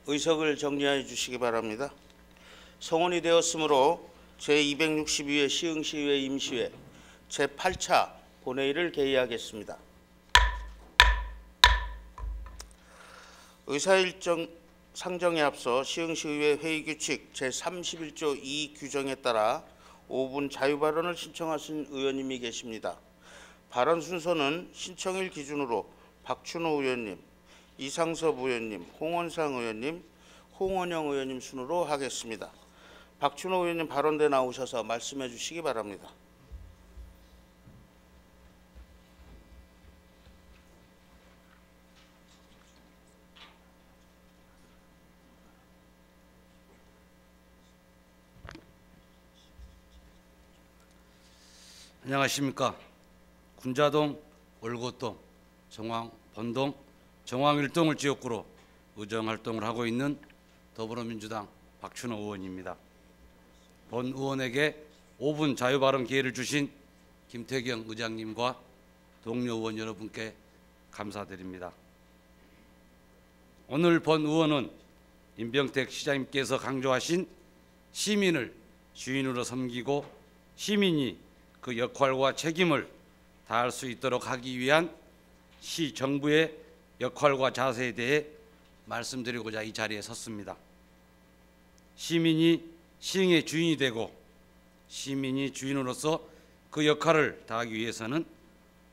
의석을 정리하여 주시기 바랍니다. 성원이 되었으므로 제262회 시흥시의회 임시회 제8차 본회의를 개의하겠습니다. 의사일정 상정에 앞서 시흥시의회 회의규칙 제31조 2 규정에 따라 5분 자유발언을 신청하신 의원님이 계십니다. 발언 순서는 신청일 기준으로 박춘호 의원님, 이상섭 의원님, 홍원상 의원님, 홍원영 의원님 순으로 하겠습니다. 박춘호 의원님 발언대 나오셔서 말씀해 주시기 바랍니다. 안녕하십니까. 군자동, 월곶동, 정왕, 번동, 정왕 1동을 지역구로 의정활동을 하고 있는 더불어민주당 박춘호 의원입니다. 본 의원에게 5분 자유발언 기회를 주신 김태경 의장님과 동료 의원 여러분께 감사드립니다. 오늘 본 의원은 임병택 시장님께서 강조하신 시민을 주인으로 섬기고 시민이 그 역할과 책임을 다할 수 있도록 하기 위한 시 정부의 역할과 자세에 대해 말씀드리고자 이 자리에 섰습니다. 시민이 시흥의 주인이 되고 시민이 주인으로서 그 역할을 다하기 위해서는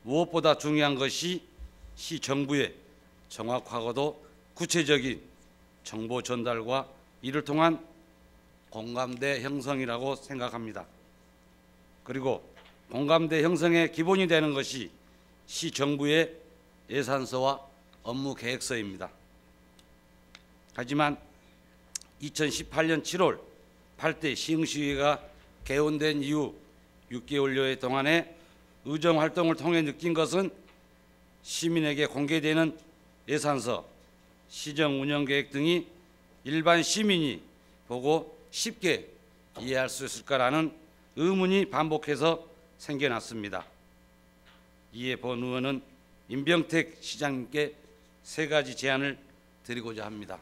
무엇보다 중요한 것이 시 정부의 정확하고도 구체적인 정보 전달과 이를 통한 공감대 형성이라고 생각합니다. 그리고 공감대 형성의 기본이 되는 것이 시 정부의 예산서와 업무 계획서입니다. 하지만 2018년 7월 8대 시흥시의회가 개원된 이후 6개월여 동안의 의정활동을 통해 느낀 것은 시민에게 공개되는 예산서, 시정운영계획 등이 일반 시민이 보고 쉽게 이해할 수 있을까라는 의문이 반복해서 생겨났습니다. 이에 본 의원은 임병택 시장님께 3가지 제안을 드리고자 합니다.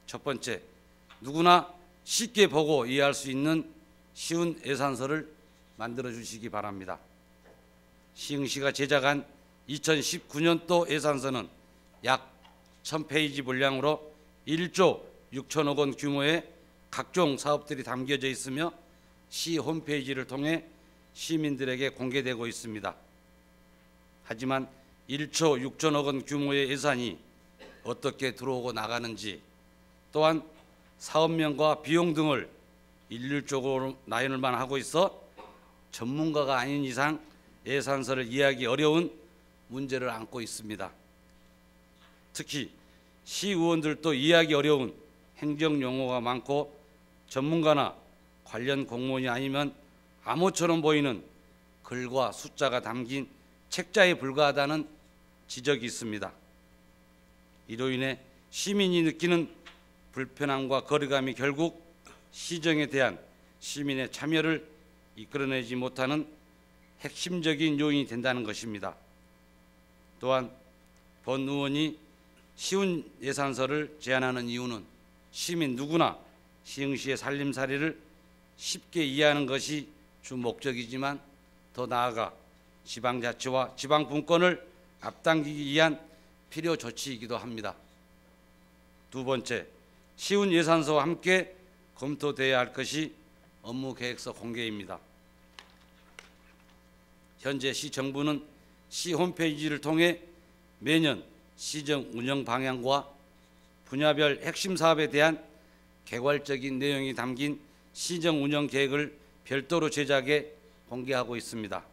첫 번째, 누구나 쉽게 보고 이해할 수 있는 쉬운 예산서를 만들어 주시기 바랍니다. 시흥시가 제작한 2019년도 예산서는 약 1000페이지 분량으로 1조 6천억 원 규모의 각종 사업들이 담겨져 있으며 시 홈페이지를 통해 시민들에게 공개되고 있습니다. 하지만 1조 6천억 원 규모의 예산이 어떻게 들어오고 나가는지, 또한 사업명과 비용 등을 일률적으로 나열만 하고 있어 전문가가 아닌 이상 예산서를 이해하기 어려운 문제를 안고 있습니다. 특히 시의원들도 이해하기 어려운 행정용어가 많고 전문가나 관련 공무원이 아니면 암호처럼 보이는 글과 숫자가 담긴 책자에 불과하다는 지적이 있습니다. 이로 인해 시민이 느끼는 불편함과 거리감이 결국 시정에 대한 시민의 참여를 이끌어내지 못하는 핵심적인 요인이 된다는 것입니다. 또한 본 의원이 쉬운 예산서를 제안하는 이유는 시민 누구나 시흥시의 살림살이를 쉽게 이해하는 것이 주 목적이지만 더 나아가 지방자치와 지방분권을 앞당기기 위한 필요 조치이기도 합니다. 두 번째, 쉬운 예산서와 함께 검토돼야 할 것이 업무계획서 공개입니다. 현재 시 정부는 시 홈페이지를 통해 매년 시정 운영 방향과 분야별 핵심 사업에 대한 개괄적인 내용이 담긴 시정 운영 계획을 별도로 제작해 공개하고 있습니다.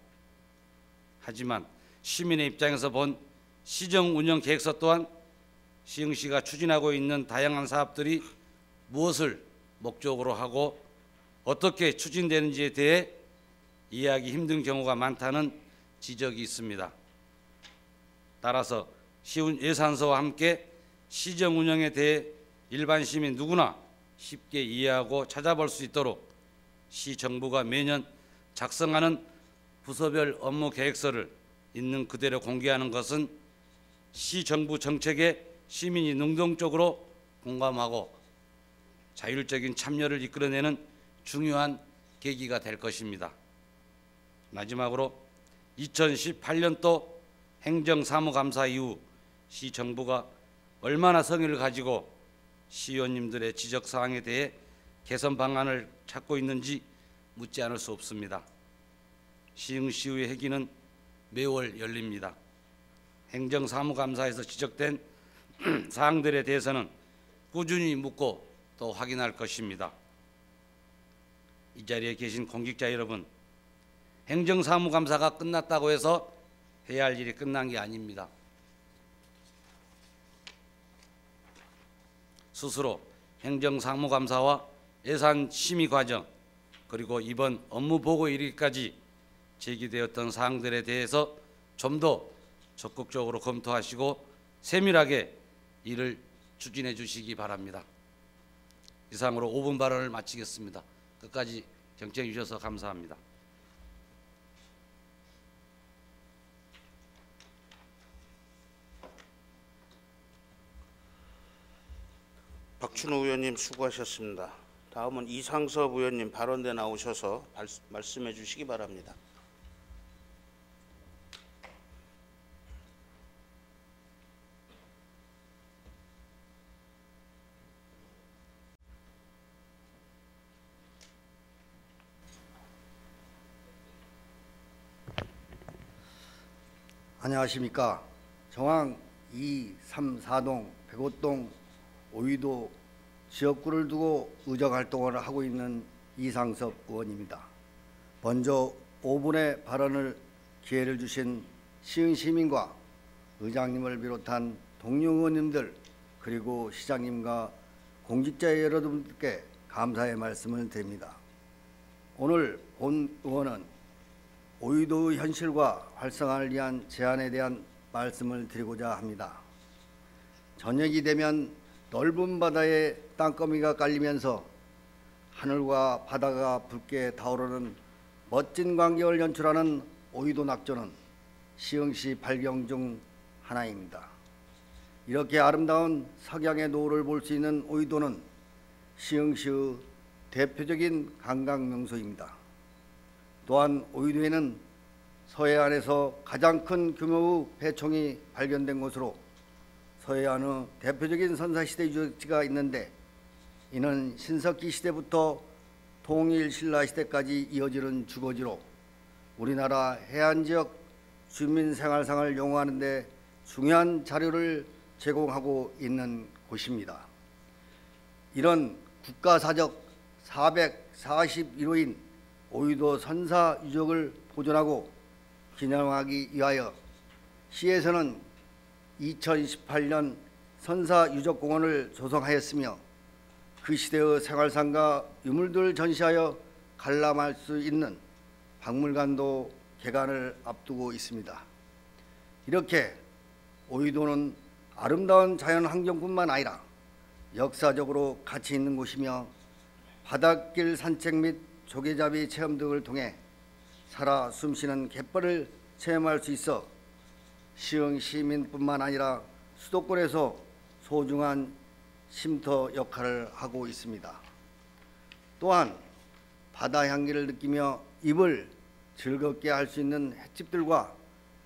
하지만 시민의 입장에서 본 시정 운영 계획서 또한 시흥시가 추진하고 있는 다양한 사업들이 무엇을 목적으로 하고 어떻게 추진되는지에 대해 이해하기 힘든 경우가 많다는 지적이 있습니다. 따라서 쉬운 예산서와 함께 시정 운영에 대해 일반 시민 누구나 쉽게 이해하고 찾아볼 수 있도록 시 정부가 매년 작성하는 부서별 업무 계획서를 있는 그대로 공개하는 것은 시 정부 정책의 시민이 능동적으로 공감하고 자율적인 참여를 이끌어내는 중요한 계기가 될 것입니다. 마지막으로 2018년도 행정사무감사 이후 시정부가 얼마나 성의를 가지고 시의원님들의 지적사항에 대해 개선 방안을 찾고 있는지 묻지 않을 수 없습니다. 시흥시의회 회기는 매월 열립니다. 행정사무감사에서 지적된 사항들에 대해서는 꾸준히 묻고 또 확인할 것입니다. 이 자리에 계신 공직자 여러분, 행정사무감사가 끝났다고 해서 해야 할 일이 끝난 게 아닙니다. 스스로 행정사무감사와 예산심의 과정 그리고 이번 업무보고 이르기까지 제기되었던 사항들에 대해서 좀 더 적극적으로 검토하시고 세밀하게 일을 추진해 주시기 바랍니다. 이상으로 5분 발언을 마치겠습니다. 끝까지 경청해 주셔서 감사합니다. 박춘호 의원님 수고하셨습니다. 다음은 이상섭 의원님 발언대 나오셔서 말씀해 주시기 바랍니다. 안녕하십니까. 정황 2, 3, 4동, 105동, 오이도 지역구를 두고 의정 활동을 하고 있는 이상섭 의원입니다. 먼저 5분의 발언을 기회를 주신 시흥 시민과 의장님을 비롯한 동료 의원님들 그리고 시장님과 공직자 여러분들께 감사의 말씀을 드립니다. 오늘 본 의원은 오이도의 현실과 활성화를 위한 제안에 대한 말씀을 드리고자 합니다. 저녁이 되면 넓은 바다에 땅거미가 깔리면서 하늘과 바다가 붉게 타오르는 멋진 광경을 연출하는 오이도 낙조는 시흥시 발경 중 하나입니다. 이렇게 아름다운 석양의 노을을 볼 수 있는 오이도는 시흥시의 대표적인 관광 명소입니다. 또한 오이도에는 서해안에서 가장 큰 규모의 배총이 발견된 곳으로 서해안의 대표적인 선사시대 유적지가 있는데 이는 신석기 시대부터 통일신라 시대까지 이어지는 주거지로 우리나라 해안지역 주민생활상을 용어하는 데 중요한 자료를 제공하고 있는 곳입니다. 이런 국가사적 441호인 오이도 선사 유적을 보존하고 기념하기 위하여 시에서는 2018년 선사유적공원을 조성하였으며 그 시대의 생활상과 유물들을 전시하여 관람할 수 있는 박물관도 개관을 앞두고 있습니다. 이렇게 오이도는 아름다운 자연환경뿐만 아니라 역사적으로 가치 있는 곳이며 바닷길 산책 및 조개잡이 체험 등을 통해 살아 숨쉬는 갯벌을 체험할 수 있어 시흥 시민뿐만 아니라 수도권에서 소중한 쉼터 역할을 하고 있습니다. 또한 바다 향기를 느끼며 입을 즐겁게 할 수 있는 횟집들과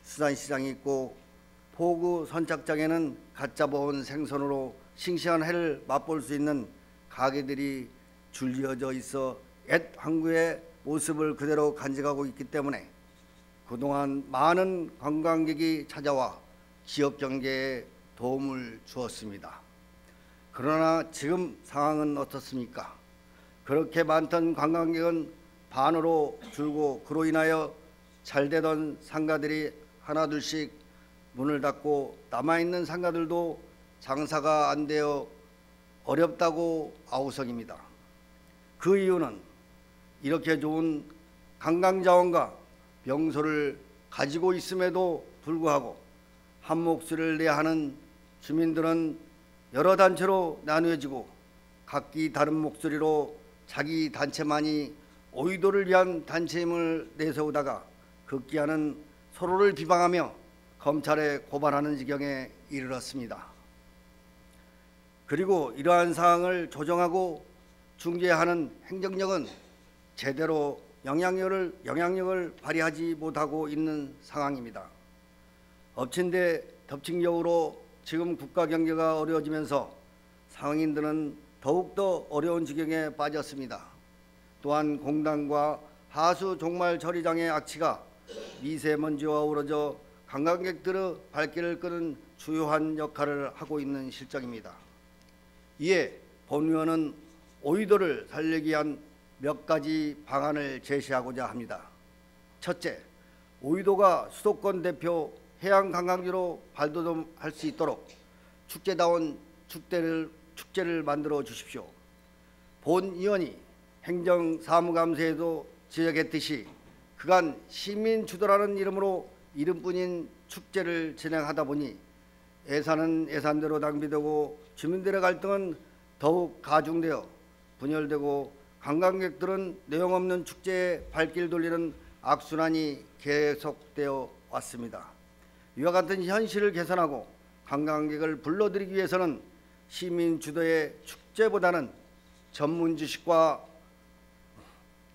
수산시장이 있고 포구 선착장에는 갓 잡아온 생선으로 싱싱한 회를 맛볼 수 있는 가게들이 줄지어져 있어 옛 항구의 모습을 그대로 간직하고 있기 때문에 그동안 많은 관광객이 찾아와 지역 경제에 도움을 주었습니다. 그러나 지금 상황은 어떻습니까? 그렇게 많던 관광객은 반으로 줄고 그로 인하여 잘되던 상가들이 하나둘씩 문을 닫고 남아있는 상가들도 장사가 안 되어 어렵다고 아우성입니다. 그 이유는 이렇게 좋은 관광자원과 명소를 가지고 있음에도 불구하고 한 목소리를 내야 하는 주민들은 여러 단체로 나누어지고 각기 다른 목소리로 자기 단체만이 오이도를 위한 단체임을 내세우다가 급기야는 서로를 비방하며 검찰에 고발하는 지경에 이르렀습니다. 그리고 이러한 사항을 조정하고 중재하는 행정력은 제대로 영향력을 발휘하지 못하고 있는 상황입니다. 엎친 데 덮친 격으로 지금 국가 경제가 어려워지면서 상인들은 더욱더 어려운 지경에 빠졌습니다. 또한 공단과 하수 종말 처리장의 악취가 미세먼지와 어우러져 관광객들의 발길을 끄는 주요한 역할을 하고 있는 실정입니다. 이에 본위원은 오이도를 살리기 위한 몇 가지 방안을 제시하고자 합니다. 첫째, 오이도가 수도권 대표 해양관광지로 발돋움할 수 있도록 축제다운 축제를 만들어 주십시오. 본 의원이 행정사무감사에도 지적했듯이 그간 시민 주도라는 이름으로 이름뿐인 축제를 진행하다 보니 예산은 예산대로 낭비되고 주민들의 갈등은 더욱 가중되어 분열되고 관광객들은 내용없는 축제에 발길 돌리는 악순환이 계속되어 왔습니다. 이와 같은 현실을 개선하고 관광객을 불러들이기 위해서는 시민 주도의 축제보다는 전문 지식과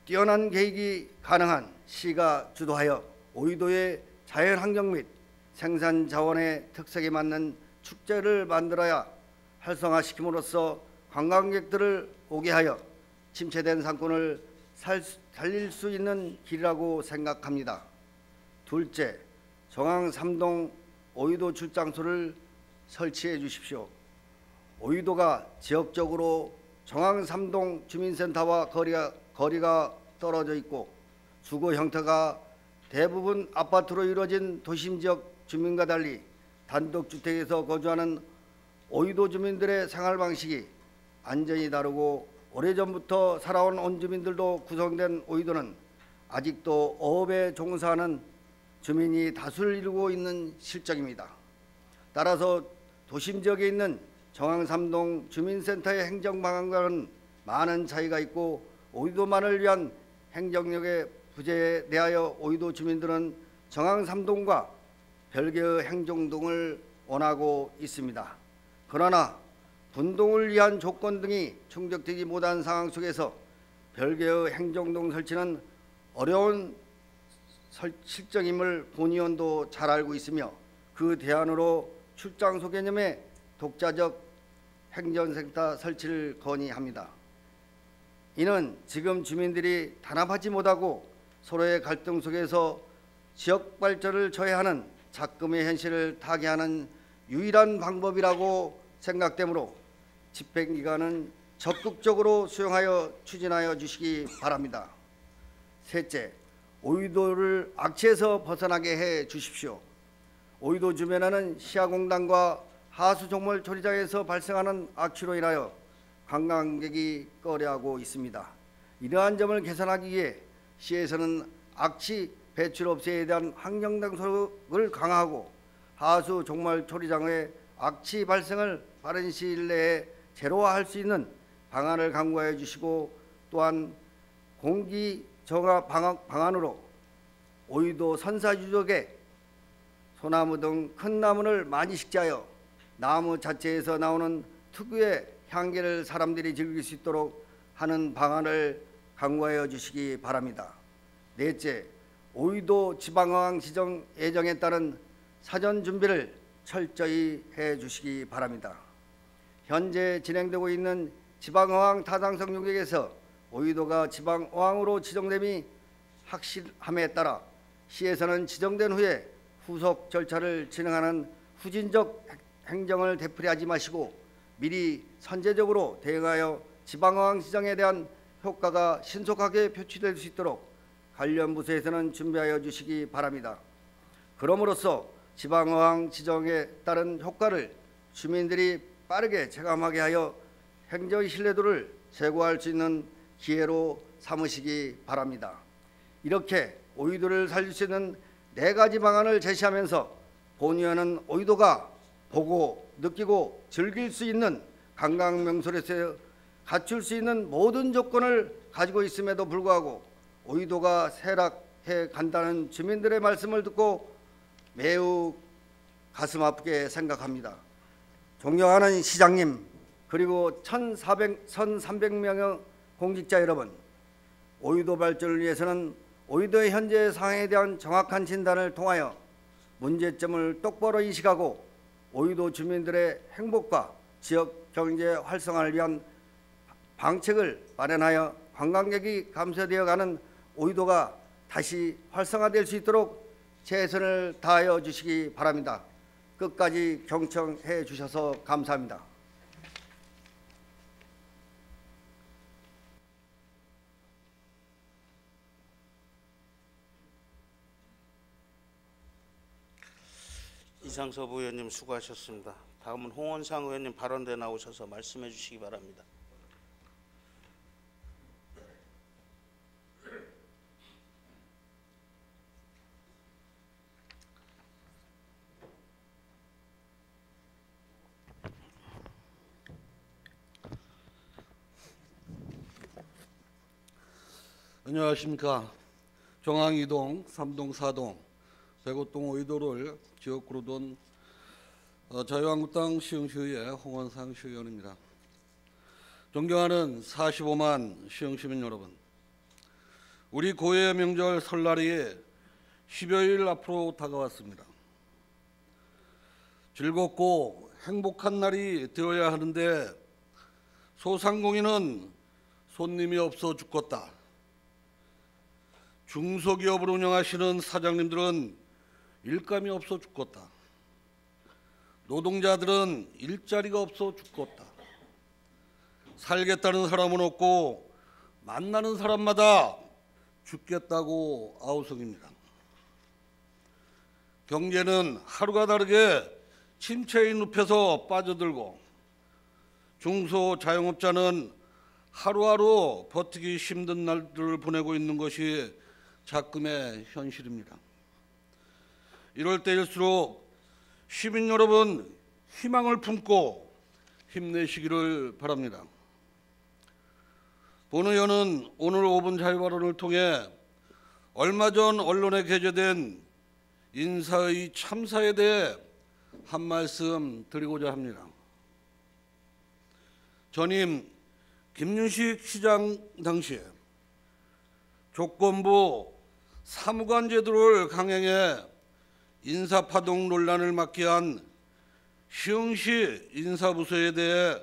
뛰어난 계획이 가능한 시가 주도하여 오이도의 자연환경 및 생산 자원의 특색에 맞는 축제를 만들어야 활성화시킴으로써 관광객들을 오게 하여 침체된 상권을 살릴 수 있는 길이라고 생각합니다. 둘째, 정항 3동 오이도 출장소를 설치해 주십시오. 오이도가 지역적으로 정항 3동 주민센터와 거리가 떨어져 있고 주거 형태가 대부분 아파트로 이루어진 도심지역 주민과 달리 단독주택에서 거주하는 오이도 주민들의 생활 방식이 완전히 다르고 오래전부터 살아온 원주민들도 구성된 오이도는 아직도 어업에 종사하는 주민이 다수를 이루고 있는 실정입니다. 따라서 도심 지역에 있는 정항 3동 주민센터의 행정 방안과는 많은 차이가 있고 오이도만을 위한 행정력의 부재에 대하여 오이도 주민들은 정항 3동과 별개의 행정동을 원하고 있습니다. 그러나 분동을 위한 조건 등이 충족되지 못한 상황 속에서 별개의 행정동 설치는 어려운 실정임을 본 의원도 잘 알고 있으며 그 대안으로 출장소 개념의 독자적 행정센터 설치를 건의합니다. 이는 지금 주민들이 단합하지 못하고 서로의 갈등 속에서 지역 발전을 저해하는 작금의 현실을 타개하는 유일한 방법이라고 생각되므로 집행기관은 적극적으로 수용하여 추진하여 주시기 바랍니다. 셋째, 오이도를 악취에서 벗어나게 해 주십시오. 오이도 주변에는 시야공단과 하수종물 처리장에서 발생하는 악취로 인하여 관광객이 꺼려하고 있습니다. 이러한 점을 개선하기 위해 시에서는 악취 배출 없애에 대한 환경당국을 강화하고 하수 종말 처리장의 악취 발생을 빠른 시일 내에 제로화할 수 있는 방안을 강구하여 주시고 또한 공기 정화 방안으로 오이도 선사 유적에 소나무 등 큰 나무를 많이 식재하여 나무 자체에서 나오는 특유의 향기를 사람들이 즐길 수 있도록 하는 방안을 강구하여 주시기 바랍니다. 넷째, 오이도 지방어항 지정 예정에 따른 사전 준비를 철저히 해 주시기 바랍니다. 현재 진행되고 있는 지방어항 타당성 용역에서 오이도가 지방어항으로 지정됨이 확실함에 따라 시에서는 지정된 후에 후속 절차를 진행하는 후진적 행정을 되풀이하지 마시고 미리 선제적으로 대응하여 지방어항 지정에 대한 효과가 신속하게 표출될 수 있도록 관련 부서에서는 준비하여 주시기 바랍니다. 그럼으로써 지방어항 지정에 따른 효과를 주민들이 빠르게 체감하게 하여 행정의 신뢰도를 제고할 수 있는 기회로 삼으시기 바랍니다. 이렇게 오이도를 살릴 수 있는 4가지 방안을 제시하면서 본 의원은 오이도가 보고 느끼고 즐길 수 있는 관광명소로서 갖출 수 있는 모든 조건을 가지고 있음에도 불구하고 오이도가 쇠락해 간다는 주민들의 말씀을 듣고 매우 가슴 아프게 생각합니다. 존경하는 시장님, 그리고 1,300명의 공직자 여러분, 오유도 발전을 위해서는 오유도의 현재 상황에 대한 정확한 진단을 통하여 문제점을 똑바로 인식하고 오유도 주민들의 행복과 지역 경제 활성화를 위한 방책을 마련하여 관광객이 감소되어가는 오유도가 다시 활성화될 수 있도록 최선을 다하여 주시기 바랍니다. 끝까지 경청해 주셔서 감사합니다. 이상섭 의원님 수고하셨습니다. 다음은 홍원상 의원님 발언대 나오셔서 말씀해 주시기 바랍니다. 안녕하십니까. 정항 2동, 3동, 4동, 백오동 오유도를 지역구로 둔 자유한국당 시흥시의회 홍원상 시의원입니다. 존경하는 45만 시흥시민 여러분, 우리 고유의 명절 설날이 10여일 앞으로 다가왔습니다. 즐겁고 행복한 날이 되어야 하는데 소상공인은 손님이 없어 죽겠다. 중소기업을 운영하시는 사장님들은 일감이 없어 죽겠다. 노동자들은 일자리가 없어 죽겠다. 살겠다는 사람은 없고 만나는 사람마다 죽겠다고 아우성입니다. 경제는 하루가 다르게 침체의 늪에서 빠져들고 중소자영업자는 하루하루 버티기 힘든 날들을 보내고 있는 것이 작금의 현실입니다. 이럴 때일수록 시민 여러분 희망을 품고 힘내시기를 바랍니다. 본 의원은 오늘 5분 자유발언을 통해 얼마 전 언론에 게재된 인사의 참사에 대해 한 말씀 드리고자 합니다. 전임 김윤식 시장 당시에 조건부 사무관 제도를 강행해 인사파동 논란을 막게 한 시흥시 인사부서에 대해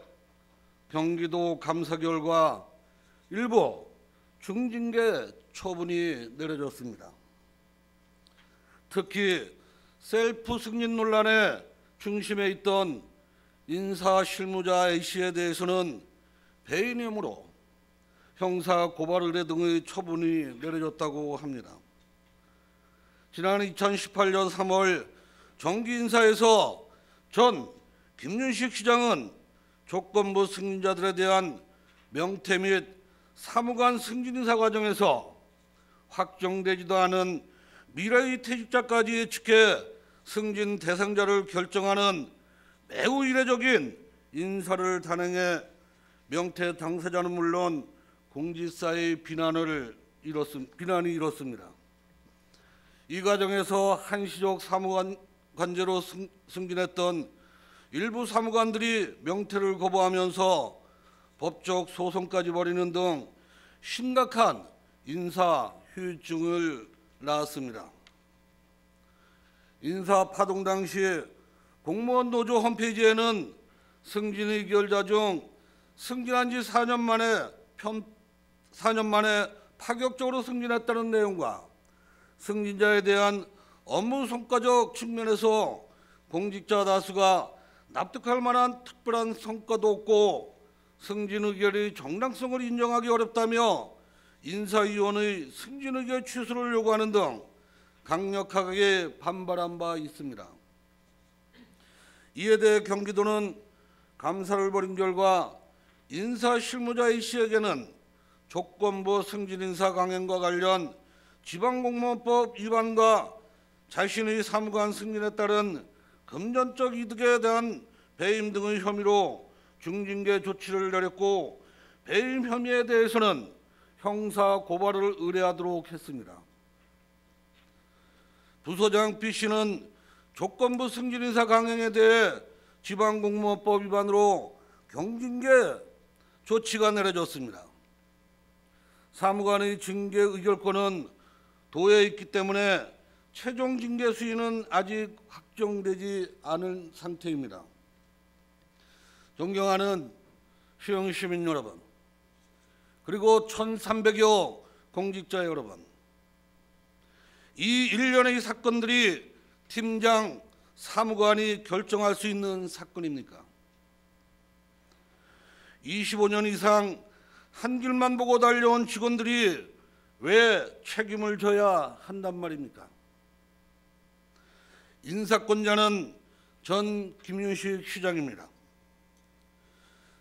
경기도 감사 결과 일부 중징계 처분이 내려졌습니다. 특히 셀프 승진 논란의 중심에 있던 인사 실무자 A씨에 대해서는 배임 혐의로 형사 고발 의뢰 등의 처분이 내려졌다고 합니다. 지난 2018년 3월 정기 인사에서 전 김윤식 시장은 조건부 승진자들에 대한 명퇴 및 사무관 승진 인사 과정에서 확정되지도 않은 미래의 퇴직자까지 예측해 승진 대상자를 결정하는 매우 이례적인 인사를 단행해 명퇴 당사자는 물론 공직사의 비난이 일었습니다. 이 과정에서 한시적 사무관 관제로 승진했던 일부 사무관들이 명퇴를 거부하면서 법적 소송까지 벌이는 등 심각한 인사 후유증을 낳았습니다. 인사 파동 당시 공무원 노조 홈페이지에는 승진 의결자 중 승진한 지 4년 만에 파격적으로 승진했다는 내용과 승진자에 대한 업무 성과적 측면에서 공직자 다수가 납득할 만한 특별한 성과도 없고 승진 의결의 정당성을 인정하기 어렵다며 인사위원의 승진 의결 취소를 요구하는 등 강력하게 반발한 바 있습니다. 이에 대해 경기도는 감사를 벌인 결과 인사 실무자 A씨에게는 조건부 승진 인사 강행과 관련 지방공무원법 위반과 자신의 사무관 승진에 따른 금전적 이득에 대한 배임 등의 혐의로 중징계 조치를 내렸고 배임 혐의에 대해서는 형사 고발을 의뢰하도록 했습니다. 부서장 B씨는 조건부 승진 인사 강행에 대해 지방공무원법 위반으로 경징계 조치가 내려졌습니다. 사무관의 징계 의결권은 도에 있기 때문에 최종 징계 수위는 아직 확정되지 않은 상태입니다. 존경하는 시흥 시민 여러분, 그리고 1,300여 공직자 여러분, 이 일련의 사건들이 팀장, 사무관이 결정할 수 있는 사건입니까? 25년 이상 한 길만 보고 달려온 직원들이 왜 책임을 져야 한단 말입니까? 인사권자는 전 김윤식 시장입니다.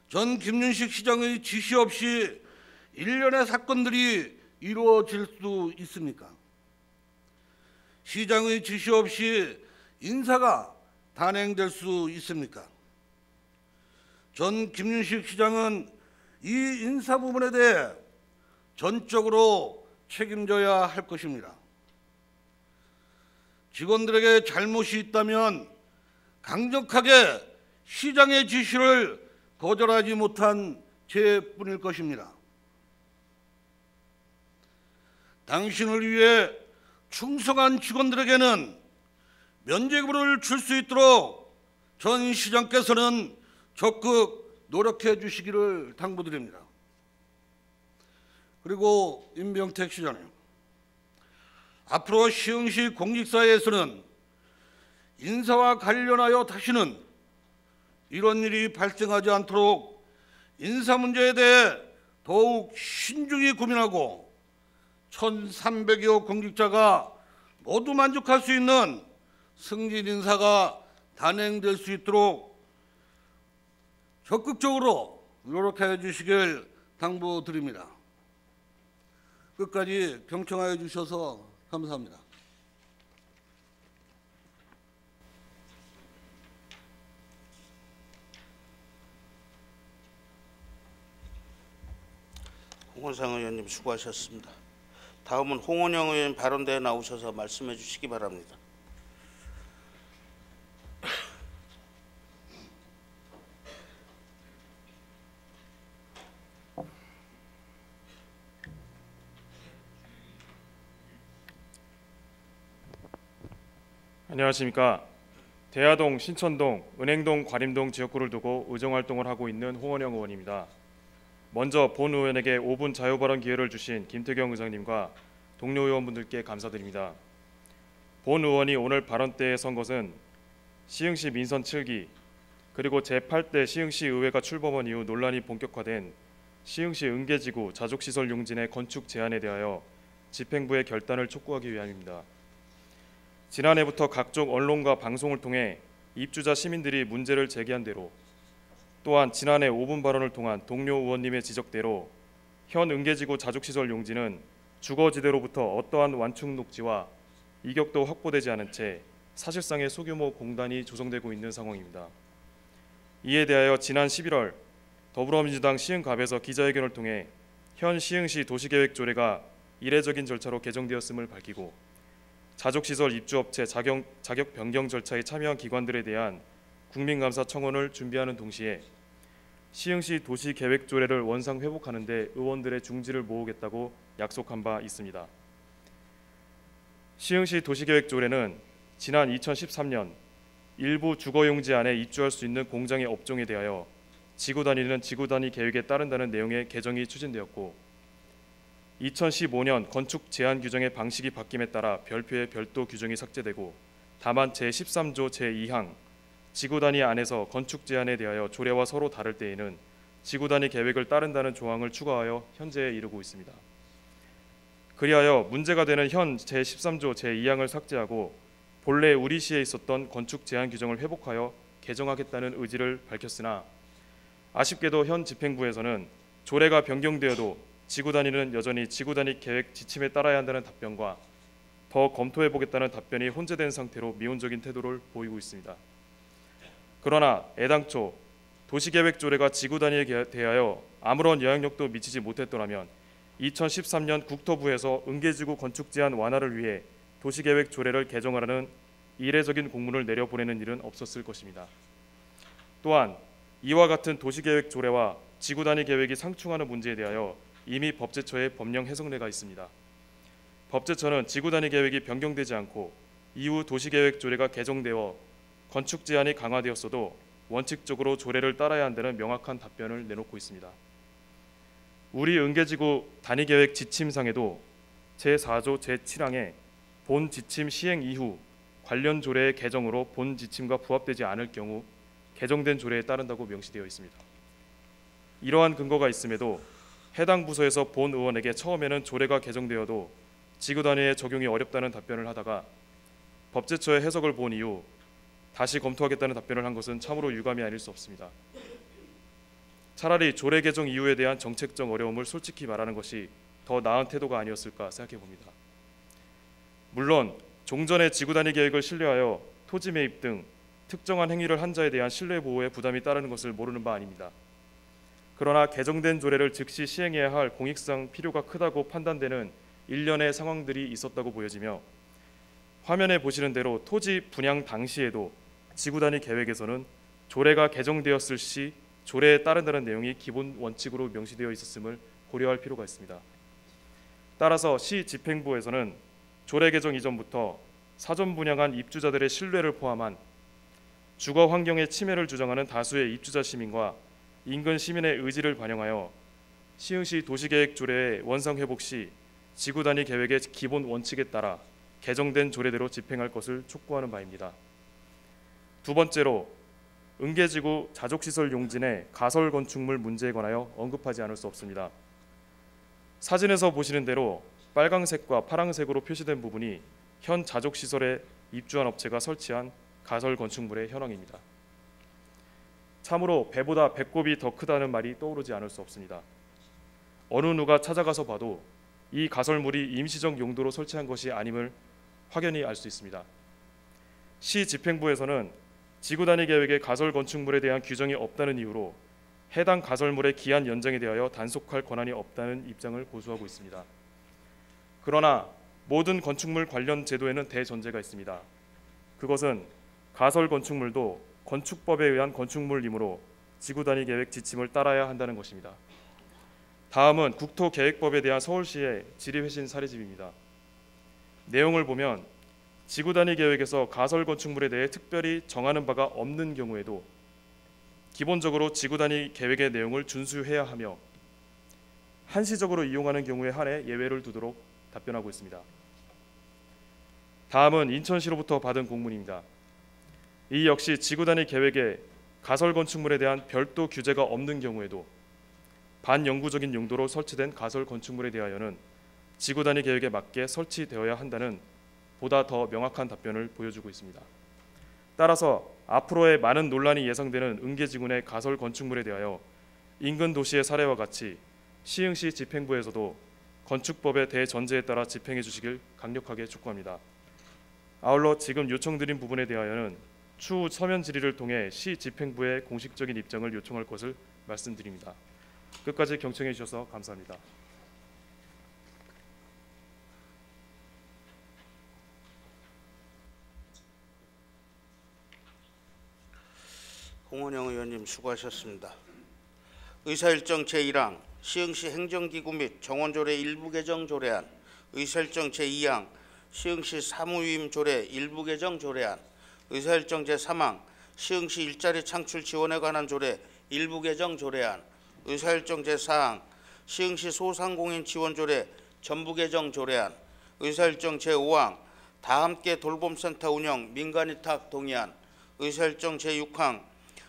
전 김윤식 시장의 지시 없이 일련의 사건들이 이루어질 수 있습니까? 시장의 지시 없이 인사가 단행될 수 있습니까? 전 김윤식 시장은 이 인사 부분에 대해 전적으로 책임져야 할 것입니다. 직원들에게 잘못이 있다면 강력하게 시장의 지시를 거절하지 못한 죄뿐일 것입니다. 당신을 위해 충성한 직원들에게는 면죄부를 줄 수 있도록 전 시장께서는 적극 노력해 주시기를 당부드립니다. 그리고 임병택 시장님, 앞으로 시흥시 공직사회에서는 인사와 관련하여 다시는 이런 일이 발생하지 않도록 인사 문제에 대해 더욱 신중히 고민하고 1,300여 공직자가 모두 만족할 수 있는 승진 인사가 단행될 수 있도록 적극적으로 노력해 주시길 당부드립니다. 끝까지 경청하여 주셔서 감사합니다. 홍원상 의원님 수고하셨습니다. 다음은 홍원영 의원 발언대에 나오셔서 말씀해 주시기 바랍니다. 안녕하십니까. 대하동, 신천동, 은행동, 과림동 지역구를 두고 의정활동을 하고 있는 홍원영 의원입니다. 먼저 본 의원에게 5분 자유발언 기회를 주신 김태경 의장님과 동료 의원분들께 감사드립니다. 본 의원이 오늘 발언대에 선 것은 시흥시 민선 7기 그리고 제8대 시흥시 의회가 출범한 이후 논란이 본격화된 시흥시 은계지구 자족시설 용진의 건축 제한에 대하여 집행부의 결단을 촉구하기 위함입니다. 지난해부터 각종 언론과 방송을 통해 입주자 시민들이 문제를 제기한 대로, 또한 지난해 5분 발언을 통한 동료 의원님의 지적대로 현 은계지구 자족시설 용지는 주거지대로부터 어떠한 완충 녹지와 이격도 확보되지 않은 채 사실상의 소규모 공단이 조성되고 있는 상황입니다. 이에 대하여 지난 11월 더불어민주당 시흥갑에서 기자회견을 통해 현 시흥시 도시계획조례가 이례적인 절차로 개정되었음을 밝히고 자족시설 입주업체 자격 변경 절차에 참여한 기관들에 대한 국민감사 청원을 준비하는 동시에 시흥시 도시계획조례를 원상 회복하는 데 의원들의 중지를 모으겠다고 약속한 바 있습니다. 시흥시 도시계획조례는 지난 2013년 일부 주거용지 안에 입주할 수 있는 공장의 업종에 대하여 지구단위는 지구단위 계획에 따른다는 내용의 개정이 추진되었고, 2015년 건축 제한 규정의 방식이 바뀜에 따라 별표의 별도 규정이 삭제되고, 다만 제13조 제2항 지구단위 안에서 건축 제한에 대하여 조례와 서로 다를 때에는 지구단위 계획을 따른다는 조항을 추가하여 현재에 이르고 있습니다. 그리하여 문제가 되는 현 제13조 제2항을 삭제하고 본래 우리 시에 있었던 건축 제한 규정을 회복하여 개정하겠다는 의지를 밝혔으나, 아쉽게도 현 집행부에서는 조례가 변경되어도 지구단위는 여전히 지구단위 계획 지침에 따라야 한다는 답변과 더 검토해보겠다는 답변이 혼재된 상태로 미온적인 태도를 보이고 있습니다. 그러나 애당초 도시계획조례가 지구단위에 대하여 아무런 영향력도 미치지 못했더라면 2013년 국토부에서 은계지구 건축 제한 완화를 위해 도시계획조례를 개정하라는 이례적인 공문을 내려보내는 일은 없었을 것입니다. 또한 이와 같은 도시계획 조례와 지구단위 계획이 상충하는 문제에 대하여 이미 법제처에 법령 해석례가 있습니다. 법제처는 지구단위 계획이 변경되지 않고 이후 도시계획 조례가 개정되어 건축 제한이 강화되었어도 원칙적으로 조례를 따라야 한다는 명확한 답변을 내놓고 있습니다. 우리 은계지구 단위계획 지침상에도 제4조 제7항에 본 지침 시행 이후 관련 조례의 개정으로 본 지침과 부합되지 않을 경우 개정된 조례에 따른다고 명시되어 있습니다. 이러한 근거가 있음에도 해당 부서에서 본 의원에게 처음에는 조례가 개정되어도 지구단위의 적용이 어렵다는 답변을 하다가 법제처의 해석을 본 이후 다시 검토하겠다는 답변을 한 것은 참으로 유감이 아닐 수 없습니다. 차라리 조례 개정 이유에 대한 정책적 어려움을 솔직히 말하는 것이 더 나은 태도가 아니었을까 생각해 봅니다. 물론 종전의 지구단위 계획을 신뢰하여 토지 매입 등 특정한 행위를 한 자에 대한 신뢰 보호에 부담이 따르는 것을 모르는 바 아닙니다. 그러나 개정된 조례를 즉시 시행해야 할 공익상 필요가 크다고 판단되는 일련의 상황들이 있었다고 보여지며 화면에 보시는 대로 토지 분양 당시에도 지구단위 계획에서는 조례가 개정되었을 시 조례에 따른다는 내용이 기본 원칙으로 명시되어 있었음을 고려할 필요가 있습니다. 따라서 시 집행부에서는 조례 개정 이전부터 사전 분양한 입주자들의 신뢰를 포함한 주거 환경의 침해를 주장하는 다수의 입주자 시민과 인근 시민의 의지를 반영하여 시흥시 도시계획 조례의 원상 회복 시 지구단위 계획의 기본 원칙에 따라 개정된 조례대로 집행할 것을 촉구하는 바입니다. 두 번째로 은계지구 자족시설 용진의 가설 건축물 문제에 관하여 언급하지 않을 수 없습니다. 사진에서 보시는 대로 빨강색과 파랑색으로 표시된 부분이 현 자족시설에 입주한 업체가 설치한 가설 건축물의 현황입니다. 참으로 배보다 배꼽이 더 크다는 말이 떠오르지 않을 수 없습니다. 어느 누가 찾아가서 봐도 이 가설물이 임시적 용도로 설치한 것이 아님을 확연히 알 수 있습니다. 시 집행부에서는 지구단위 계획의 가설 건축물에 대한 규정이 없다는 이유로 해당 가설물의 기한 연장에 대하여 단속할 권한이 없다는 입장을 고수하고 있습니다. 그러나 모든 건축물 관련 제도에는 대전제가 있습니다. 그것은 가설 건축물도 건축법에 의한 건축물이므로 지구단위 계획 지침을 따라야 한다는 것입니다. 다음은 국토계획법에 대한 서울시의 지리회신 사례집입니다. 내용을 보면 지구단위 계획에서 가설 건축물에 대해 특별히 정하는 바가 없는 경우에도 기본적으로 지구단위 계획의 내용을 준수해야 하며 한시적으로 이용하는 경우에 한해 예외를 두도록 답변하고 있습니다. 다음은 인천시로부터 받은 공문입니다. 이 역시 지구단위 계획에 가설 건축물에 대한 별도 규제가 없는 경우에도 반영구적인 용도로 설치된 가설 건축물에 대하여는 지구단위 계획에 맞게 설치되어야 한다는 보다 더 명확한 답변을 보여주고 있습니다. 따라서 앞으로의 많은 논란이 예상되는 은계지구내 가설 건축물에 대하여 인근 도시의 사례와 같이 시흥시 집행부에서도 건축법의 대전제에 따라 집행해 주시길 강력하게 촉구합니다. 아울러 지금 요청드린 부분에 대하여는 추후 서면 질의를 통해 시 집행부의 공식적인 입장을 요청할 것을 말씀드립니다. 끝까지 경청해 주셔서 감사합니다. 홍원영 의원님 수고하셨습니다. 의사일정 제1항 시흥시 행정기구 및 정원조례 일부 개정 조례안, 의사일정 제2항 시흥시 사무위임 조례 일부 개정 조례안, 의사일정 제3항 시흥시 일자리 창출 지원에 관한 조례 일부 개정 조례안, 의사일정 제4항 시흥시 소상공인 지원 조례 전부 개정 조례안, 의사일정 제5항 다함께 돌봄센터 운영 민간위탁 동의안, 의사일정 제6항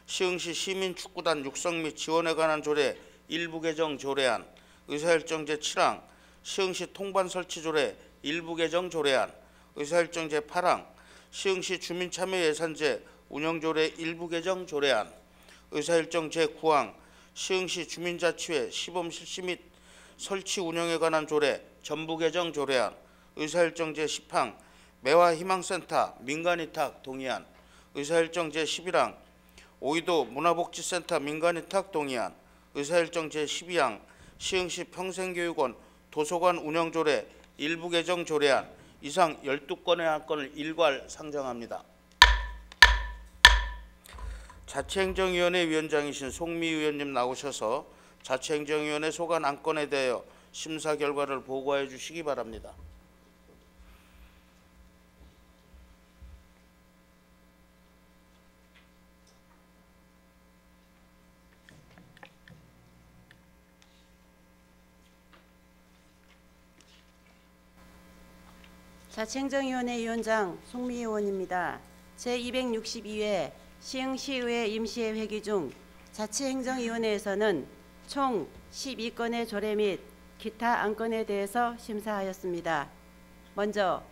시흥시 시민축구단 육성 및 지원에 관한 조례 일부 개정 조례안, 의사일정 제7항 시흥시 통반 설치 조례 일부 개정 조례안, 의사일정 제8항 시흥시 주민참여예산제 운영조례 일부 개정 조례안, 의사일정 제9항 시흥시 주민자치회 시범 실시 및 설치 운영에 관한 조례 전부 개정 조례안, 의사일정 제10항 매화희망센터 민간위탁 동의안, 의사일정 제11항 오이도 문화복지센터 민간위탁 동의안, 의사일정 제12항 시흥시 평생교육원 도서관 운영조례 일부 개정 조례안, 이상 12건의 안건을 일괄 상정합니다. 자치행정위원회 위원장이신 송미 의원님 나오셔서 자치행정위원회 소관 안건에 대하여 심사 결과를 보고해 주시기 바랍니다. 자치행정위원회 위원장 송미 의원입니다. 제262회 시흥시의회 임시회 회기 중 자치행정위원회에서는 총 12건의 조례 및 기타 안건에 대해서 심사하였습니다. 먼저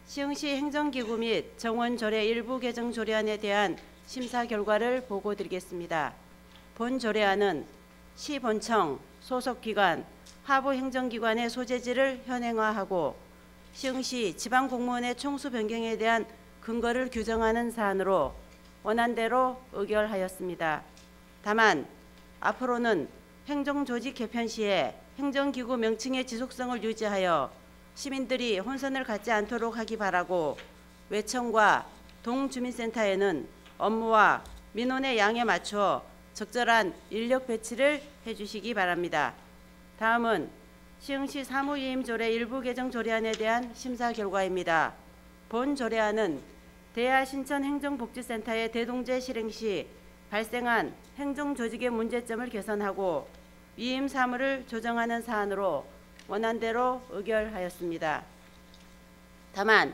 시흥시 행정기구 및 정원조례 일부 개정 조례안에 대한 심사 결과를 보고드리겠습니다. 본 조례안은 시본청, 소속기관, 하부행정기관의 소재지를 현행화하고 시흥시 지방공무원의 총수 변경에 대한 근거를 규정하는 사안으로 원안대로 의결하였습니다. 다만 앞으로는 행정조직 개편 시에 행정기구 명칭의 지속성을 유지하여 시민들이 혼선을 갖지 않도록 하기 바라고 외청과 동주민센터에는 업무와 민원의 양에 맞춰 적절한 인력 배치를 해주시기 바랍니다. 다음은 시흥시 사무위임 조례 일부 개정 조례안에 대한 심사 결과입니다. 본 조례안은 대하 신천 행정복지센터의 대동제 실행 시 발생한 행정조직의 문제점을 개선하고 위임 사무를 조정하는 사안으로 원안대로 의결하였습니다. 다만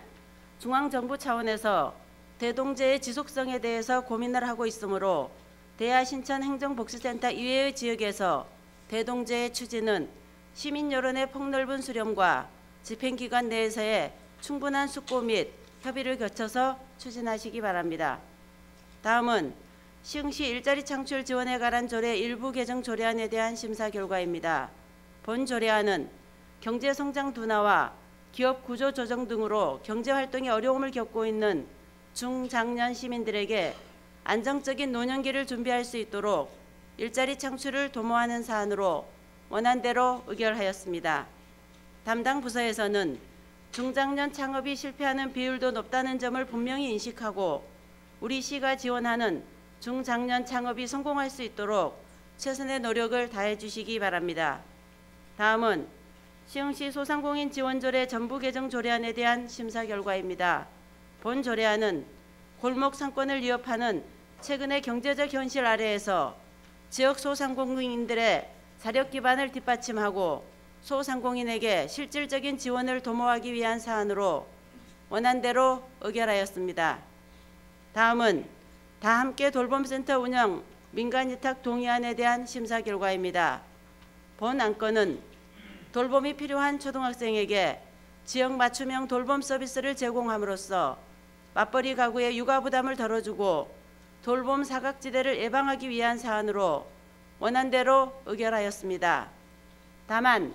중앙정부 차원에서 대동제의 지속성에 대해서 고민을 하고 있으므로 대하 신천 행정복지센터 이외의 지역에서 대동제의 추진은 시민 여론의 폭넓은 수렴과 집행기관 내에서의 충분한 숙고 및 협의를 거쳐서 추진하시기 바랍니다. 다음은 시흥시 일자리 창출 지원에 관한 조례 일부 개정 조례안에 대한 심사 결과입니다. 본 조례안은 경제성장 둔화와 기업 구조 조정 등으로 경제활동에 어려움을 겪고 있는 중장년 시민들에게 안정적인 노년기를 준비할 수 있도록 일자리 창출을 도모하는 사안으로 원안대로 의결하였습니다. 담당 부서에서는 중장년 창업이 실패하는 비율도 높다는 점을 분명히 인식하고 우리 시가 지원하는 중장년 창업이 성공할 수 있도록 최선의 노력을 다해 주시기 바랍니다. 다음은 시흥시 소상공인 지원조례 전부 개정 조례안에 대한 심사 결과입니다. 본 조례안은 골목 상권을 위협하는 최근의 경제적 현실 아래에서 지역 소상공인들의 자력 기반을 뒷받침하고 소상공인에게 실질적인 지원을 도모하기 위한 사안으로 원안대로 의결하였습니다. 다음은 다함께 돌봄센터 운영 민간위탁 동의안에 대한 심사 결과입니다. 본 안건은 돌봄이 필요한 초등학생에게 지역 맞춤형 돌봄 서비스를 제공함으로써 맞벌이 가구의 육아 부담을 덜어주고 돌봄 사각지대를 예방하기 위한 사안으로 원안대로 의결하였습니다. 다만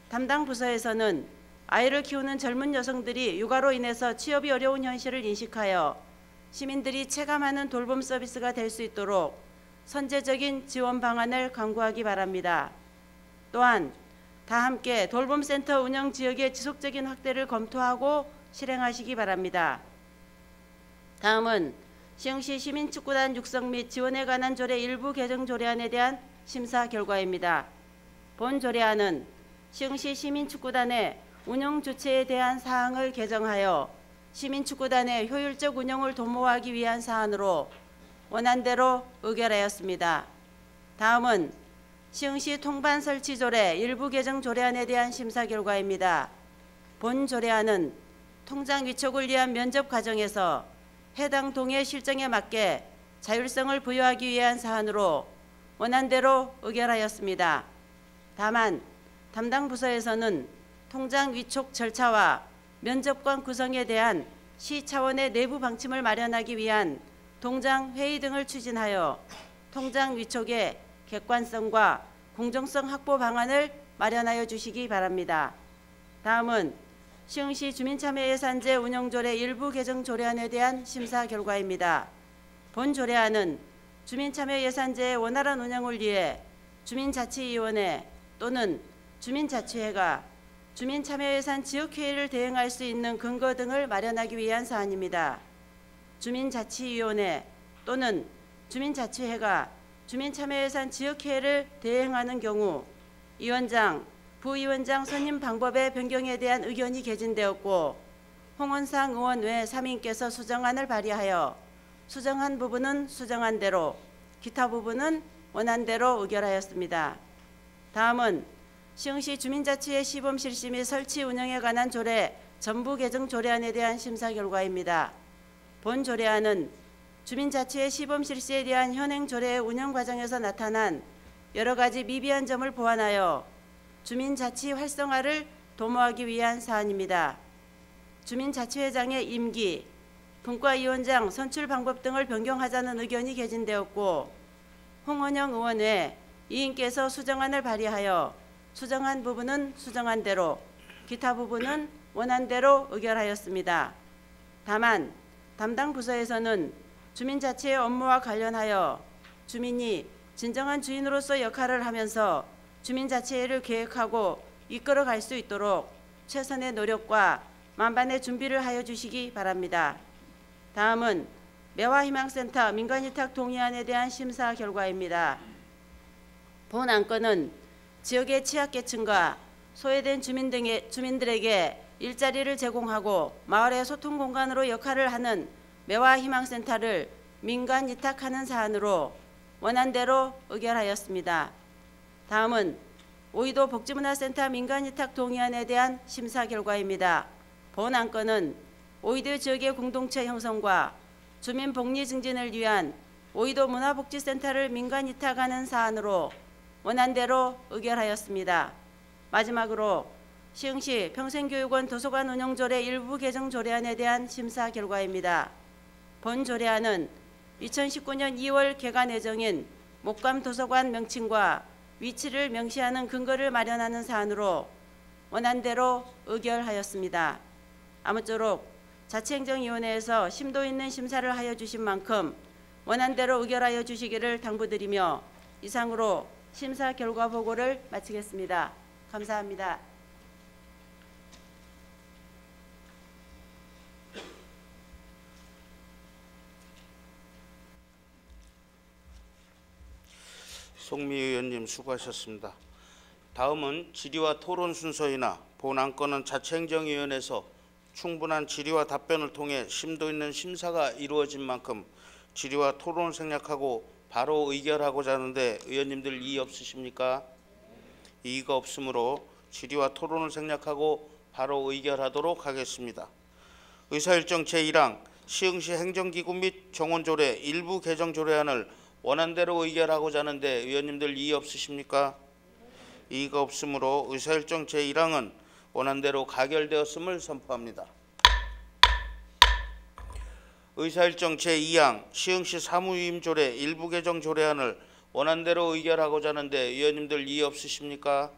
담당 부서에서는 아이를 키우는 젊은 여성들이 육아로 인해서 취업이 어려운 현실을 인식하여 시민들이 체감하는 돌봄 서비스가 될 수 있도록 선제적인 지원 방안을 강구하기 바랍니다. 또한 다함께 돌봄센터 운영 지역의 지속적인 확대를 검토하고 실행하시기 바랍니다. 다음은 시흥시 시민축구단 육성 및 지원에 관한 조례 일부 개정 조례안에 대한 심사 결과입니다. 본 조례안은 시흥시 시민축구단의 운영 주체에 대한 사항을 개정하여 시민축구단의 효율적 운영을 도모하기 위한 사안으로 원안대로 의결하였습니다. 다음은 시흥시 통반 설치 조례 일부 개정 조례안에 대한 심사 결과입니다. 본 조례안은 통장 위촉을 위한 면접 과정에서 해당 동의 실정에 맞게 자율성을 부여하기 위한 사안으로 원안대로 의결하였습니다. 다만 담당 부서에서는 통장 위촉 절차와 면접관 구성에 대한 시 차원의 내부 방침을 마련하기 위한 통장 회의 등을 추진하여 통장 위촉의 객관성과 공정성 확보 방안을 마련하여 주시기 바랍니다. 다음은 시흥시 주민참여예산제 운영조례 일부 개정 조례안에 대한 심사 결과입니다. 본 조례안은 주민참여예산제의 원활한 운영을 위해 주민자치위원회 또는 주민자치회가 주민참여예산 지역회의를 대행할 수 있는 근거 등을 마련하기 위한 사안입니다. 주민자치위원회 또는 주민자치회가 주민참여예산 지역회의를 대행하는 경우 위원장, 부위원장 선임 방법의 변경에 대한 의견이 개진되었고 홍원상 의원 외 3인께서 수정안을 발의하여 수정한 부분은 수정한 대로, 기타 부분은 원안 대로 의결하였습니다. 다음은 시흥시 주민자치회 시범 실시 및 설치 운영에 관한 조례 전부 개정 조례안에 대한 심사 결과입니다. 본 조례안은 주민자치회 시범 실시에 대한 현행 조례의 운영 과정에서 나타난 여러 가지 미비한 점을 보완하여 주민자치 활성화를 도모하기 위한 사안입니다. 주민자치회장의 임기, 분과위원장 선출 방법 등을 변경하자는 의견이 개진되었고 홍원영 의원 외 2인께서 수정안을 발의하여 수정한 부분은 수정한 대로, 기타 부분은 원안대로 의결하였습니다. 다만 담당 부서에서는 주민자치의 업무와 관련하여 주민이 진정한 주인으로서 역할을 하면서 주민자치회를 계획하고 이끌어갈 수 있도록 최선의 노력과 만반의 준비를 하여 주시기 바랍니다. 다음은 매화희망센터 민간위탁 동의안에 대한 심사 결과입니다. 본 안건은 지역의 취약계층과 소외된 주민들에게 일자리를 제공하고 마을의 소통 공간으로 역할을 하는 매화희망센터를 민간 위탁하는 사안으로 원안대로 의결하였습니다. 다음은 오이도 복지문화센터 민간 위탁 동의안에 대한 심사 결과입니다. 본 안건은 오이도 지역의 공동체 형성과 주민 복리 증진을 위한 오이도 문화복지센터를 민간 위탁하는 사안으로 원안대로 의결하였습니다. 마지막으로 시흥시 평생교육원 도서관 운영조례 일부 개정 조례안에 대한 심사 결과입니다. 본 조례안은 2019년 2월 개관 예정인 목감 도서관 명칭과 위치를 명시하는 근거를 마련하는 사안으로 원안대로 의결하였습니다. 아무쪼록 자치행정위원회에서 심도 있는 심사를 하여 주신 만큼 원안대로 의결하여 주시기를 당부드리며 이상으로 심사 결과 보고를 마치겠습니다. 감사합니다. 송미 의원님 수고하셨습니다. 다음은 질의와 토론 순서이나 본 안건은 자치행정위원회에서 충분한 질의와 답변을 통해 심도 있는 심사가 이루어진 만큼 질의와 토론을 생략하고 바로 의결하고자 하는데 의원님들 이의 없으십니까? 이의가 없으므로 질의와 토론을 생략하고 바로 의결하도록 하겠습니다. 의사일정 제1항 시흥시 행정기구 및 정원조례 일부 개정 조례안을 원안대로 의결하고자 하는데 의원님들 이의 없으십니까? 이의가 없으므로 의사일정 제1항은 원안대로 가결되었음을 선포합니다. 의사일정 제2항 시흥시 사무위임 조례 일부 개정 조례안을 원안대로 의결하고자 하는데 의원님들 이의 없으십니까?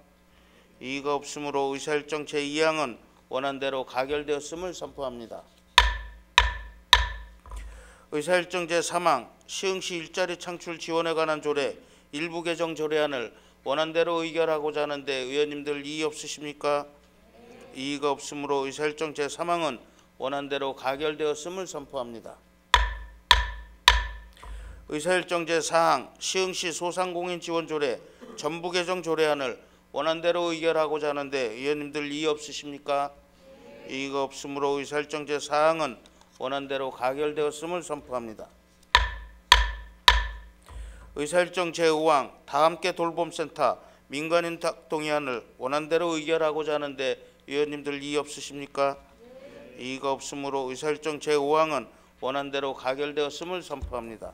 이의가 없으므로 의사일정 제2항은 원안대로 가결되었음을 선포합니다. 의사일정 제3항 시흥시 일자리 창출 지원에 관한 조례 일부 개정 조례안을 원안대로 의결하고자 하는데 의원님들 이의 없으십니까? 이의가 없으므로 의사일정 제3항은 원안대로 가결되었음을 선포합니다. 의사일정 제4항 시흥시 소상공인 지원 조례 전부 개정 조례안을 원안대로 의결하고자 하는데 의원님들 이의 없으십니까? 이의가 없으므로 의사일정 제4항은 원안대로 가결되었음을 선포합니다. 의사일정 제5항 다함께 돌봄센터 민간인탁 동의안을 원안대로 의결하고자 하는데 의원님들 이의 없으십니까? 이의가 없으므로 의사일정 제5항은 원안대로 가결되었음을 선포합니다.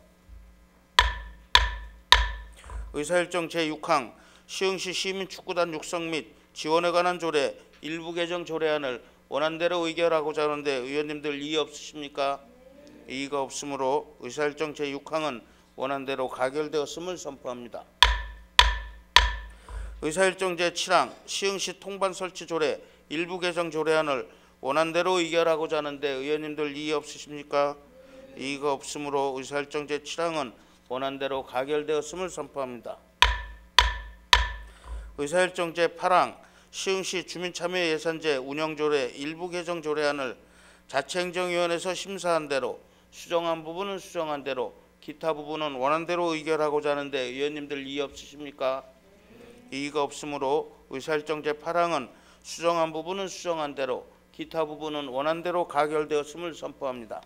의사일정 제6항 시흥시 시민축구단 육성 및 지원에 관한 조례 일부 개정 조례안을 원안대로 의결하고자 하는데 의원님들 이의 없으십니까? 이의가 없으므로 의사일정 제6항은 원안대로 가결되었음을 선포합니다. 의사일정 제7항 시흥시 통반 설치 조례 일부 개정 조례안을 원안대로 의결하고자 하는데 의원님들 이의 없으십니까? 이의가 없으므로 의사일정 제7항은 원안대로 가결되었음을 선포합니다. 의사일정 제8항 시흥시 주민참여예산제 운영조례 일부 개정 조례안을 자치행정위원회에서 심사한 대로 수정한 부분은 수정한 대로 기타 부분은 원안대로 의결하고자 하는데 의원님들 이의 없으십니까? 이의가 없으므로 의사일정 제8항은 수정한 부분은 수정한 대로, 기타 부분은 원안대로 가결되었음을 선포합니다.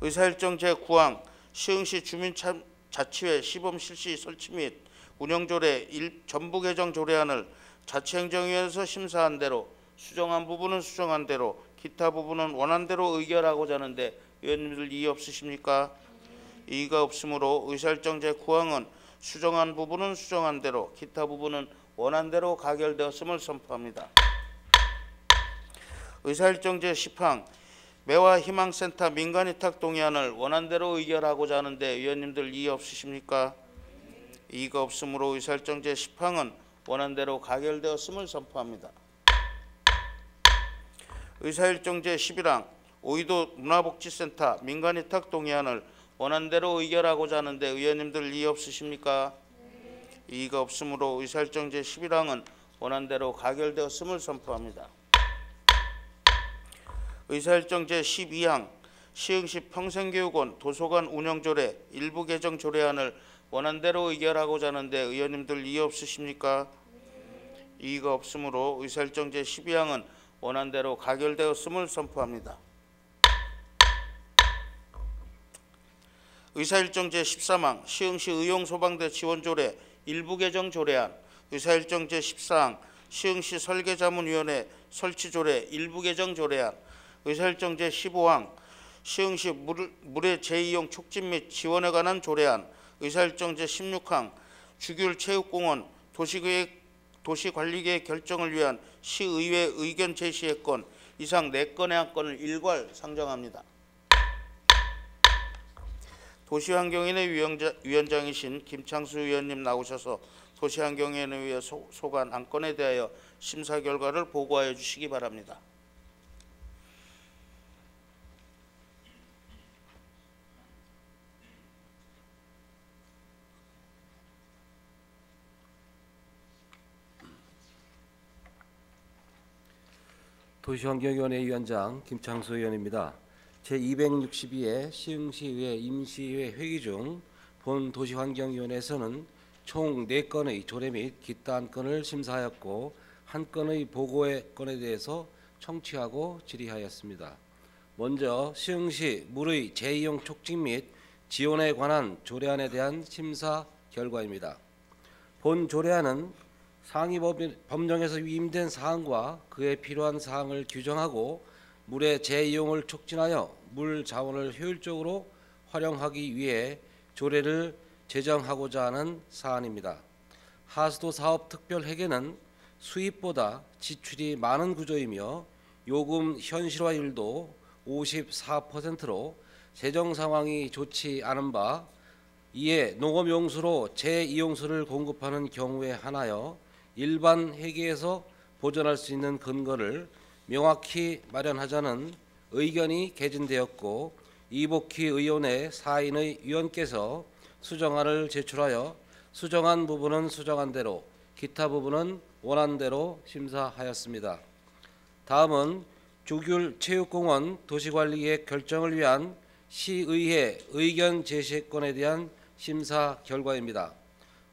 의사일정 제9항 시흥시 주민자치회 시범 실시 설치 및 운영조례 전부 개정 조례안을 자치행정위원회에서 심사한 대로, 수정한 부분은 수정한 대로, 기타 부분은 원안대로 의결하고자 하는데 의원님들 이의 없으십니까? 이의가 없으므로 의사일정 제9항은 수정한 부분은 수정한 대로, 기타 부분은 원안대로 가결되었음을 선포합니다. 의사일정 제10항 매화 희망센터 민간위탁 동의안을 원안대로 의결하고자 하는데 의원님들 이의 없으십니까? 이의가 없으므로 의사일정 제10항은 원안대로 가결되었음을 선포합니다. 의사일정 제11항 오이도 문화복지센터 민간위탁 동의안을 원안대로 의결하고자 하는데 의원님들 이의 없으십니까? 이의가 없으므로 의사일정 제11항은 원안대로 가결되었음을 선포합니다. 의사일정 제12항 시흥시 평생교육원 도서관 운영조례 일부 개정 조례안을 원안대로 의결하고자 하는데 의원님들 이의 없으십니까? 이의가 없으므로 의사일정 제12항은 원안대로 가결되었음을 선포합니다. 의사일정 제13항 시흥시 의용소방대 지원조례 일부 개정 조례안, 의사일정 제14항 시흥시 설계자문위원회 설치조례 일부 개정 조례안, 의사일정 제15항 시흥시 물의 재이용 촉진 및 지원에 관한 조례안, 의사일정 제16항 주귤 체육공원 도시관리계획 결정을 위한 시의회 의견 제시의 건, 이상 4건의 안건을 일괄 상정합니다. 도시환경위원회 위원장이신 김창수 의원님 나오셔서 도시환경위원회에 소관 안건에 대하여 심사 결과를 보고하여 주시기 바랍니다. 도시환경위원회 위원장 김창수 의원입니다. 제262회 시흥시의회 임시회 회의 중 본 도시환경위원회에서는 총 4건의 조례 및 기타 안건을 심사하였고, 1건의 보고의 건에 대해서 청취하고 질의하였습니다. 먼저 시흥시 물의 재이용 촉진 및 지원에 관한 조례안에 대한 심사 결과입니다. 본 조례안은 상위 법령에서 위임된 사항과 그에 필요한 사항을 규정하고 물의 재이용을 촉진하여 물 자원을 효율적으로 활용하기 위해 조례를 제정하고자 하는 사안입니다. 하수도 사업 특별 회계는 수입보다 지출이 많은 구조이며 요금 현실화율도 54%로 재정 상황이 좋지 않은 바, 이에 농업용수로 재이용수를 공급하는 경우에 한하여 일반 회계에서 보전할 수 있는 근거를 명확히 마련하자는 의견이 개진되었고, 이복희 의원의 사인의 위원께서 수정안을 제출하여 수정한 부분은 수정한 대로, 기타 부분은 원안대로 심사하였습니다. 다음은 주귤 체육공원 도시관리계획 결정을 위한 시의회 의견 제시건에 대한 심사 결과입니다.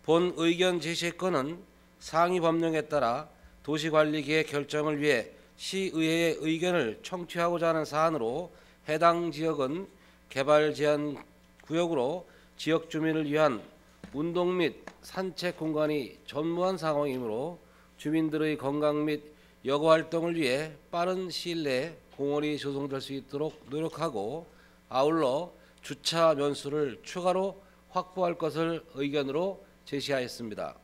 본 의견 제시건은 상위 법령에 따라 도시관리계획 결정을 위해 시의회의 의견을 청취하고자 하는 사안으로, 해당 지역은 개발 제한 구역으로 지역 주민을 위한 운동 및 산책 공간이 전무한 상황이므로 주민들의 건강 및 여가 활동을 위해 빠른 시일 내에 공원이 조성될 수 있도록 노력하고, 아울러 주차 면수를 추가로 확보할 것을 의견으로 제시하였습니다.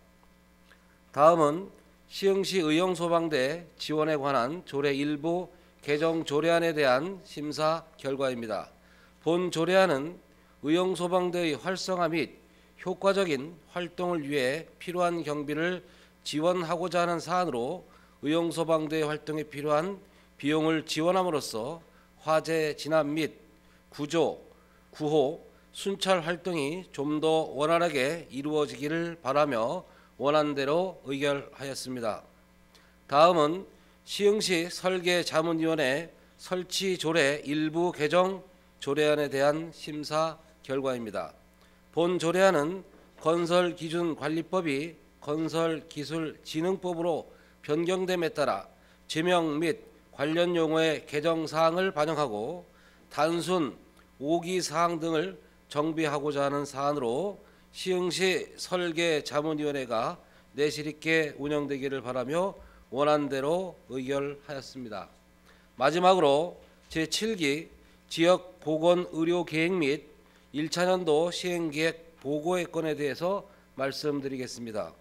다음은 시흥시 의용소방대 지원에 관한 조례 일부 개정 조례안에 대한 심사 결과입니다. 본 조례안은 의용소방대의 활성화 및 효과적인 활동을 위해 필요한 경비를 지원하고자 하는 사안으로, 의용소방대 활동에 필요한 비용을 지원함으로써 화재 진압 및 구조, 구호, 순찰 활동이 좀 더 원활하게 이루어지기를 바라며 원안대로 의결하였습니다. 다음은 시흥시 설계자문위원회 설치 조례 일부 개정 조례안에 대한 심사 결과입니다. 본 조례안은 건설기준관리법이 건설기술진흥법으로 변경됨에 따라 제명 및 관련 용어의 개정 사항을 반영하고 단순 5기 사항 등을 정비하고자 하는 사안으로 시흥시 설계자문위원회가 내실 있게 운영되기를 바라며 원안대로 의결하였습니다. 마지막으로 제7기 지역보건의료계획 및 1차년도 시행계획 보고의 건에 대해서 말씀드리겠습니다.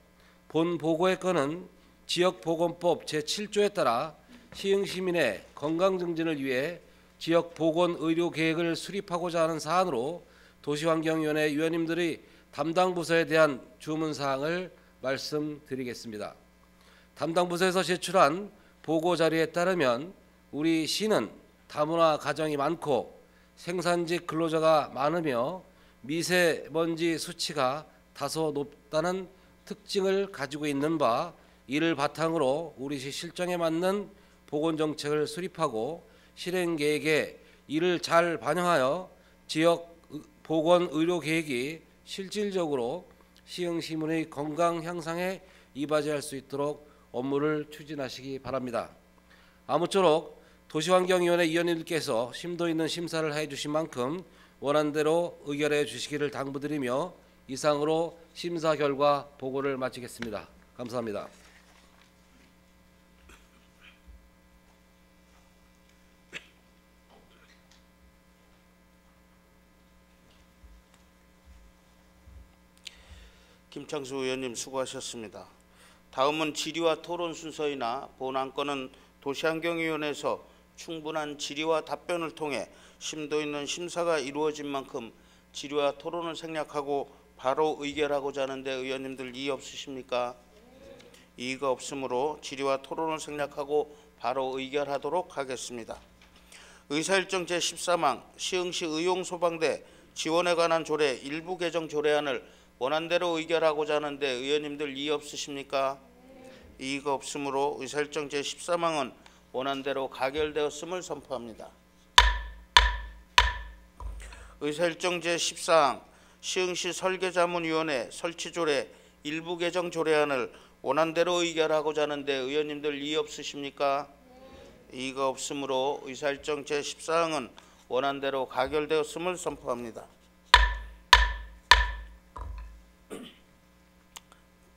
본 보고의 건은 지역보건법 제7조에 따라 시흥시민의 건강증진을 위해 지역보건의료계획을 수립하고자 하는 사안으로 도시환경위원회 위원님들의 담당 부서에 대한 주문사항을 말씀드리겠습니다. 담당 부서에서 제출한 보고 자료에 따르면 우리 시는 다문화 가정이 많고 생산직 근로자가 많으며 미세먼지 수치가 다소 높다는 특징을 가지고 있는 바, 이를 바탕으로 우리 시 실정에 맞는 보건정책을 수립하고 실행계획에 이를 잘 반영하여 지역 보건의료계획이 실질적으로 시흥시민의 건강 향상에 이바지할 수 있도록 업무를 추진하시기 바랍니다. 아무쪼록 도시환경위원회 위원님들께서 심도 있는 심사를 해주신 만큼 원안대로 의결해 주시기를 당부드리며 이상으로 심사 결과 보고를 마치겠습니다. 감사합니다. 김창수 의원님 수고하셨습니다. 다음은 질의와 토론 순서이나 본 안건은 도시환경위원회에서 충분한 질의와 답변을 통해 심도 있는 심사가 이루어진 만큼 질의와 토론을 생략하고 바로 의결하고자 하는데 의원님들 이의 없으십니까? 이의가 없으므로 질의와 토론을 생략하고 바로 의결하도록 하겠습니다. 의사일정 제13항 시흥시 의용소방대 지원에 관한 조례 일부 개정 조례안을 원안대로 의결하고자 하는데 의원님들 이의 없으십니까? 이의가 없으므로 의사일정 제13항은 원안대로 가결되었음을 선포합니다. 의사일정 제14항 시흥시 설계자문위원회 설치조례 일부 개정 조례안을 원안대로 의결하고자 하는데 의원님들 이의 없으십니까? 이의가 없으므로 의사일정 제14항은 원안대로 가결되었음을 선포합니다.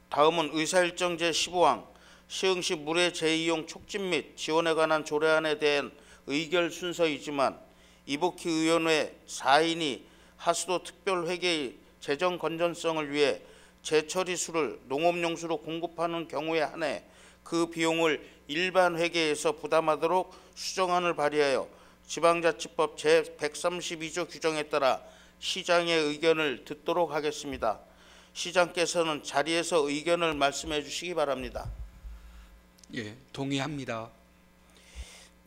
다음은 의사일정 제15항 시흥시 물의 재이용 촉진 및 지원에 관한 조례안에 대한 의결 순서이지만 이복희 의원회 4인이 하수도 특별회계의 재정 건전성을 위해 재처리수를 농업용수로 공급하는 경우에 한해 그 비용을 일반 회계에서 부담하도록 수정안을 발의하여 지방자치법 제132조 규정에 따라 시장의 의견을 듣도록 하겠습니다. 시장께서는 자리에서 의견을 말씀해 주시기 바랍니다. 예, 동의합니다.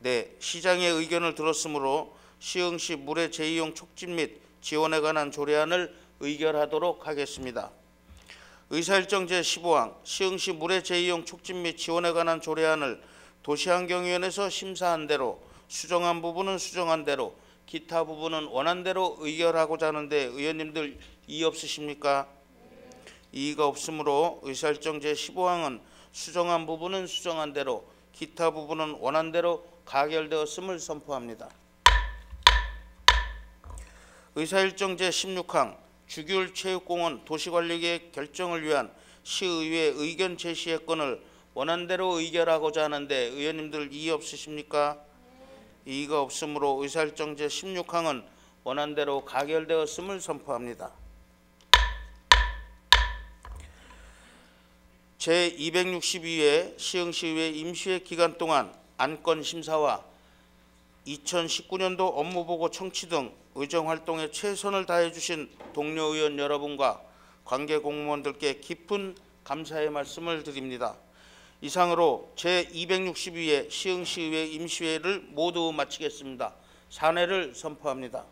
네, 시장의 의견을 들었으므로 시흥시 물의 재이용 촉진 및 지원에 관한 조례안을 의결하도록 하겠습니다. 의사일정 제15항 시흥시 물의 재이용 촉진 및 지원에 관한 조례안을 도시환경위원회에서 심사한 대로 수정한 부분은 수정한 대로 기타 부분은 원안대로 의결하고자 하는데 의원님들 이의 없으십니까? 이의가 없으므로 의사일정 제15항은 수정한 부분은 수정한 대로 기타 부분은 원안대로 가결되었음을 선포합니다. 의사일정 제16항 주귤 체육공원 도시관리계획 결정을 위한 시의회 의견 제시의 건을 원안대로 의결하고자 하는데 의원님들 이의 없으십니까? 이의가 없으므로 의사일정 제16항은 원안대로 가결되었음을 선포합니다. 제262회 시흥시의회 임시회 기간 동안 안건 심사와 2019년도 업무보고 청취 등 의정활동에 최선을 다해 주신 동료 의원 여러분과 관계 공무원들께 깊은 감사의 말씀을 드립니다. 이상으로 제262회 시흥시의회 임시회를 모두 마치겠습니다. 산회를 선포합니다.